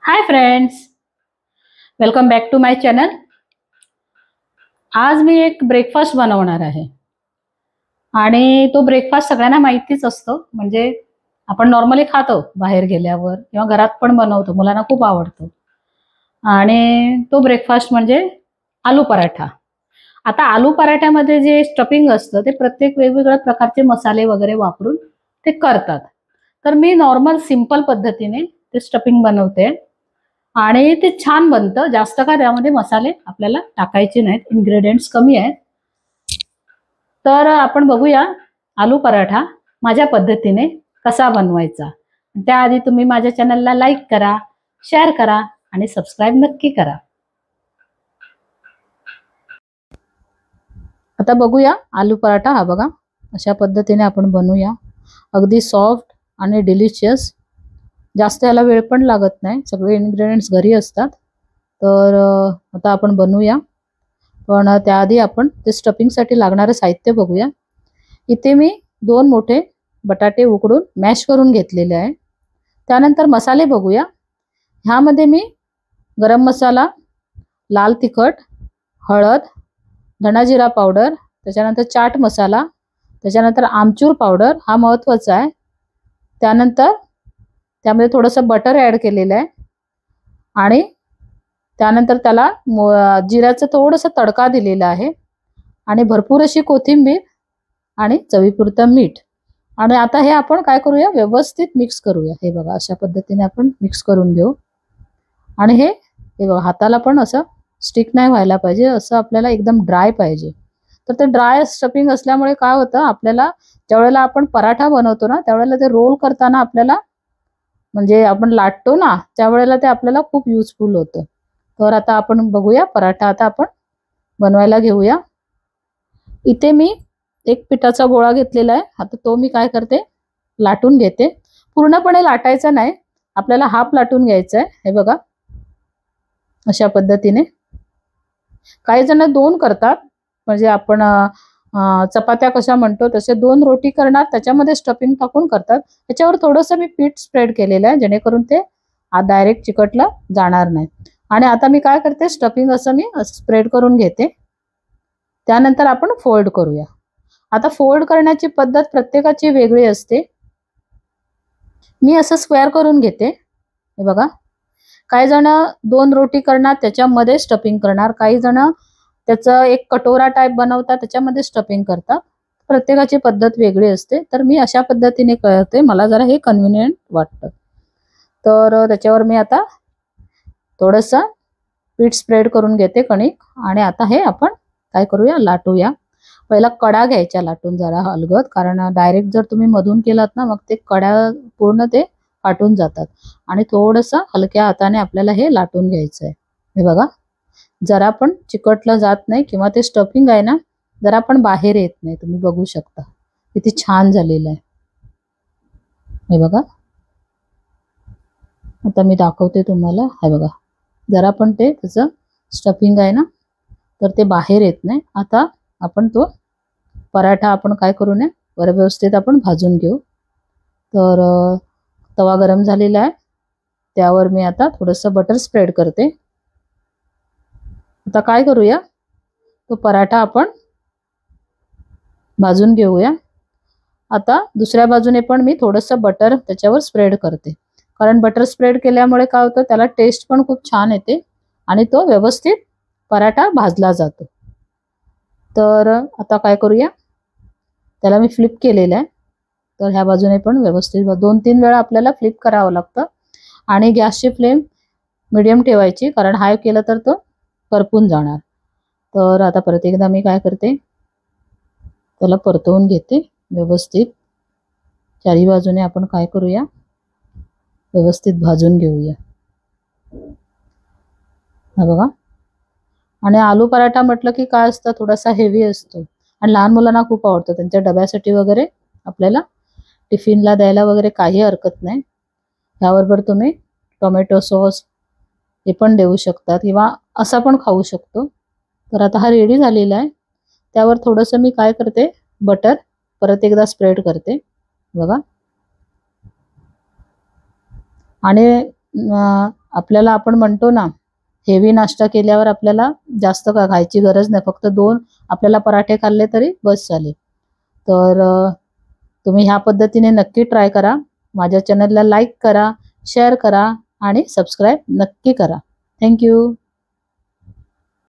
High friends, welcome back to my channel. आज मी एक ब्रेकफास्ट बनवणार आहे आणि तो ब्रेकफास्ट सगळ्यांना माहितीच असतो। म्हणजे आपण नॉर्मली खातो बाहेर गेल्यावर किंवा घरात पण बनवतो, मुलांना खूप आवडतो। आणि तो ब्रेकफास्ट म्हणजे आलू पराठा। आता आलू पराठ्यामध्ये जे स्टफिंग असतं ते प्रत्येक वेगवेगळ्या प्रकारचे मसाले वगैरे वापरून ते करतात। तर मी नॉर्मल सिंपल पद्धतीने ते स्टफिंग बनवते आणि ते छान बनतं। जास्त काय त्यामध्ये मसाले आपल्याला टाकायचे नाहीत, इन्ग्रेडियंट्स कमी आहेत। तर आपण बघूया आलू पराठा माझ्या पद्धतीने कसा बनवायचा। त्याआधी तुम्ही माझ्या चॅनलला लाईक करा, शेअर करा आणि सबस्क्राईब नक्की करा। आता बघूया आलू पराठा हा बघा अशा पद्धतीने आपण बनवूया। अगदी सॉफ्ट आणि डिलिशियस, जास्त याला वेळ पण लागत नाही, सगळे इन्ग्रेडियंट्स घरी असतात। तर आता आपण बनवूया, पण त्याआधी आपण ते स्टफिंगसाठी लागणारे साहित्य बघूया। इथे मी 2 मोठे बटाटे उकडून मॅश करून घेतलेले आहे। त्यानंतर मसाले बघूया। ह्यामध्ये मी गरम मसाला, लाल तिखट, हळद, धना जिरा पावडर, त्याच्यानंतर चाट मसाला, त्याच्यानंतर आमचूर पावडर हा महत्त्वाचा आहे। त्यानंतर त्यामध्ये थोडंसं बटर ॲड केलेलं आहे आणि त्यानंतर त्याला जिऱ्याचं थोडंसं तडका दिलेला आहे आणि भरपूर अशी कोथिंबीर आणि चवीपुरतं मीठ। आणि आता हे आपण काय करूया, व्यवस्थित मिक्स करूया। हे बघा अशा पद्धतीने आपण मिक्स करून घेऊ आणि हे बघा हाताला पण असं स्टिक नाही व्हायला पाहिजे, असं आपल्याला एकदम ड्राय पाहिजे। तर ते ड्राय स्टफिंग असल्यामुळे काय होतं, आपल्याला ज्यावेळेला आपण पराठा बनवतो ना त्यावेळेला ते रोल करताना आपल्याला म्हणजे आपण लाटतो ना त्यावेळेला ते आपल्याला खूप युजफुल होतं। तर आता आपण बघूया पराठा आता आपण बनवायला घेऊया। इथे मी एक पिठाचा गोळा घेतलेला आहे। आता तो मी काय करते, लाटून घेते। पूर्णपणे लाटायचा नाही, आपल्याला हाफ लाटून घ्यायचा आहे। हे बघा अशा पद्धतीने। काही जण 2 करतात, म्हणजे आपण चपात्या कशा म्हणतो तसे 2 रोटी करणार, त्याच्यामध्ये स्टफिंग टाकून करतात। त्याच्यावर थोडंसं मी पीठ स्प्रेड केलेलं आहे जेणेकरून ते डायरेक्ट चिकटला जाणार नाही। आणि आता मी काय करते, स्टफिंग असं मी स्प्रेड करून घेते। त्यानंतर आपण फोल्ड करूया। आता फोल्ड करण्याची पद्धत प्रत्येकाची वेगळी असते। मी असं स्क्वेअर करून घेते। हे बघा, काही जण 2 रोटी करणार त्याच्यामध्ये स्टफिंग करणार, काही जण त्याचं एक कटोरा टाइप बनवतात त्याच्यामध्ये स्टफिंग करतात। प्रत्येकाची पद्धत वेगळी असते। तर मी अशा पद्धतीने करते, मला जरा हे कन्व्हिनियंट वाटतं। तर त्याच्यावर मी आता थोडंसं पीठ स्प्रेड करून घेते, कणिक। आणि आता हे आपण काय करूया, लाटूया। पहिला कडा घ्यायच्या लाटून जरा अलगद, कारण डायरेक्ट जर तुम्ही मधून केलात ना मग ते कड्या पूर्ण ते फाटून जातात। आणि थोडंसं हलक्या हाताने आपल्याला हे लाटून घ्यायचं आहे। हे बघा जरा पण चिकटलं जात नाही किंवा ते स्टफिंग आहे ना जरा पण बाहेर येत नाही। तुम्ही बघू शकता किती छान झालेलं आहे। हे बघा आता मी दाखवते तुम्हाला। हे बघा जरा पण ते त्याचं स्टफिंग आहे ना तर ते बाहेर येत नाही। आता आपण तो पराठा आपण काय करू नये, बरं व्यवस्थित आपण भाजून घेऊ। तर तवा गरम झालेला आहे, त्यावर मी आता थोडंसं बटर स्प्रेड करते। आता काय करूया, तो पराठा आपण भाजून घेऊया। आता दुसऱ्या बाजूने पण मी थोडंसं बटर त्याच्यावर स्प्रेड करते, कारण बटर स्प्रेड केल्यामुळे काय होतं, त्याला टेस्ट पण खूप छान येते आणि तो व्यवस्थित पराठा भाजला जातो। तर आता काय करूया, त्याला मी फ्लिप केलेलं आहे। तर ह्या बाजूने पण व्यवस्थित 2-3 वेळा आपल्याला फ्लिप करावं लागतं आणि गॅसची फ्लेम मीडियम ठेवायची, कारण हाय केलं तर तो करपून जाणार। तर आता परत एकदा मी काय करते, त्याला परतवून घेते व्यवस्थित। चारी बाजूने आपण काय करूया, व्यवस्थित भाजून घेऊया। हा बघा, आणि आलू पराठा म्हटलं की काय असतं, थोडासा हेवी असतो आणि लहान मुलांना खूप आवडतं। त्यांच्या डब्यासाठी वगैरे आपल्याला टिफिनला द्यायला वगैरे काही हरकत नाही। त्याबरोबर तुम्ही टोमॅटो सॉस हे पण देऊ शकता किंवा असा पण खाऊ शकतो। तर आता हा रेडी झालेला आहे। त्यावर थोडंसं मी काय करते, बटर परत एकदा स्प्रेड करते बघा। आणि आपल्याला आपण म्हणतो ना, हेवी नाश्ता केल्यावर आपल्याला जास्त काय खायची गरज नाही, फक्त 2 आपल्याला पराठे खाल्ले तरी बस झाले. तर तुम्ही ह्या पद्धतीने नक्की ट्राय करा. माझ्या चॅनलला लाईक करा, शेअर करा आणि सबस्क्राईब नक्की करा. थँक्यू.